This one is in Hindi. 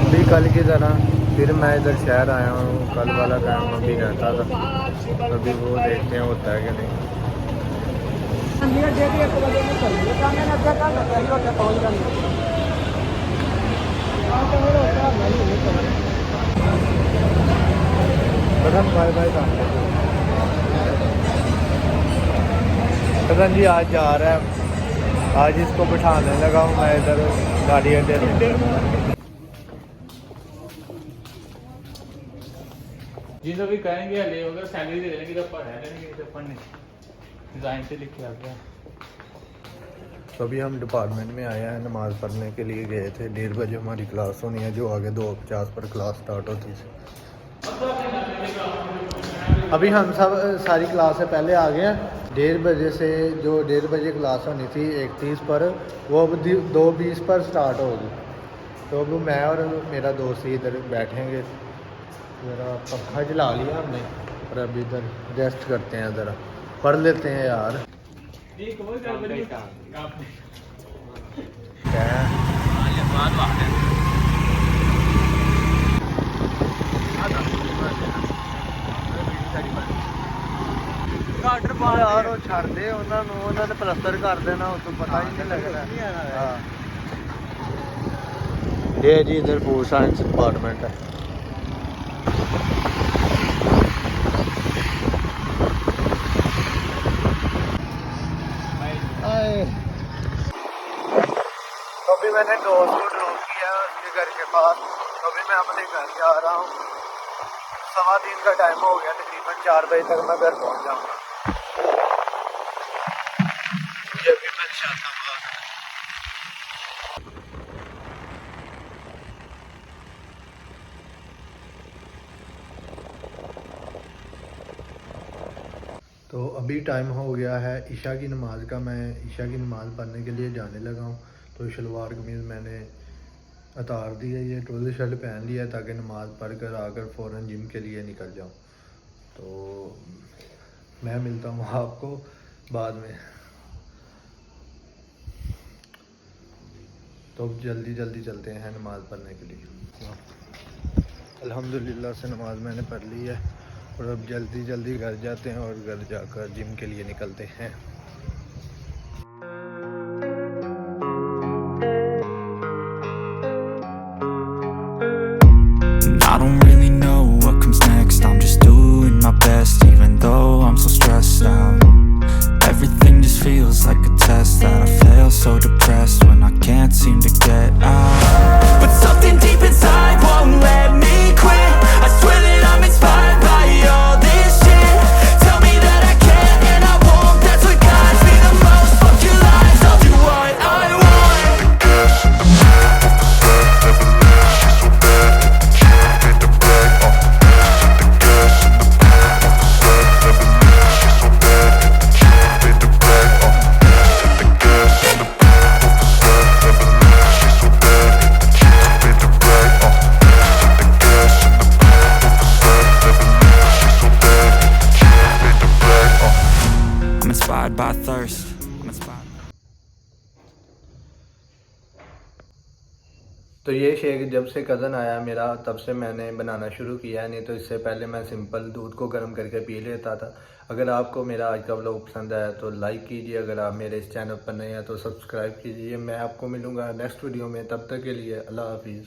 अभी कल की तरह फिर मैं इधर शहर आया हूँ। कल वाला काम अभी रहता था, अभी वो देखते हैं होता है कि नहीं। बाय बाय कदम जी आज जा रहा है, आज इसको बिठाने लगा हूँ मैं इधर गाड़ी अड्डे। जी सभी कहेंगे ले अगर सैलरी दे देंगे तो पढ़ा लेंगे तो पढ़ने डिज़ाइन से लिख के आ गया। तो अभी हम डिपार्टमेंट में आए हैं, नमाज़ पढ़ने के लिए गए थे। 1:30 बजे हमारी क्लास होनी है, जो आगे 2:50 पर क्लास स्टार्ट होती थी। अभी हम सब सारी क्लास से पहले आ गए हैं। 1:30 बजे से जो 1:30 बजे क्लास होनी थी 1:30 पर, वो अब 2:20 पर स्टार्ट होगी। तो अब मैं और मेरा दोस्त ही इधर बैठेंगे। ज़रा पंखा चला लिया हमने और अभी इधर रेस्ट करते हैं, ज़रा पढ़ लेते हैं यार। यार वो छड़ दे उन्होंने प्लस्तर कर देना, उसको पता ही नहीं लगना। हाँ ये जी इधर फूड साइंस डिपार्टमेंट है। तो अभी मैंने दोस्त को ड्रॉप किया उसके घर के पास। तो अभी मैं अपने घर जा रहा हूँ। 3:15 का टाइम हो गया, तकरीबन 4 बजे तक मैं घर पहुँच जाऊँगा। ये भी मैं चाहता हूँ। तो अभी टाइम हो गया है ईशा की नमाज़ का। मैं ईशा की नमाज़ पढ़ने के लिए जाने लगा हूँ। तो शलवार कमीज़ मैंने उतार दी है, ये ट्राउज़र शर्ट पहन लिया ताकि नमाज़ पढ़ कर आकर फ़ौरन जिम के लिए निकल जाऊँ। तो मैं मिलता हूँ आपको बाद में। तो जल्दी जल्दी चलते हैं नमाज़ पढ़ने के लिए। अल्हम्दुलिल्लाह से नमाज़ मैंने पढ़ ली है और अब जल्दी जल्दी घर जाते हैं और घर जाकर जिम के लिए निकलते हैं। I don't really know what comes next. I'm just doing my best, even though I'm so stressed out. Everything just feels like a test that I fail, so depressed when I can't seem to get out. But something deep inside won't let me quit. I swear that I'm inspired by all this shit. Tell me that I can and I won't. That's what guides me the most. Fuck your lies, I'll do what I want. By thirst, I'm inspired. तो ये शेक जब से कज़न आया मेरा तब से मैंने बनाना शुरू किया है, नहीं तो इससे पहले मैं सिंपल दूध को गर्म करके पी लेता था। अगर आपको मेरा आज का व्लॉग पसंद आया तो लाइक कीजिए, अगर आप मेरे इस चैनल पर नए हैं तो सब्सक्राइब कीजिए। मैं आपको मिलूँगा नेक्स्ट वीडियो में, तब तक के लिए अल्लाह हाफिज़।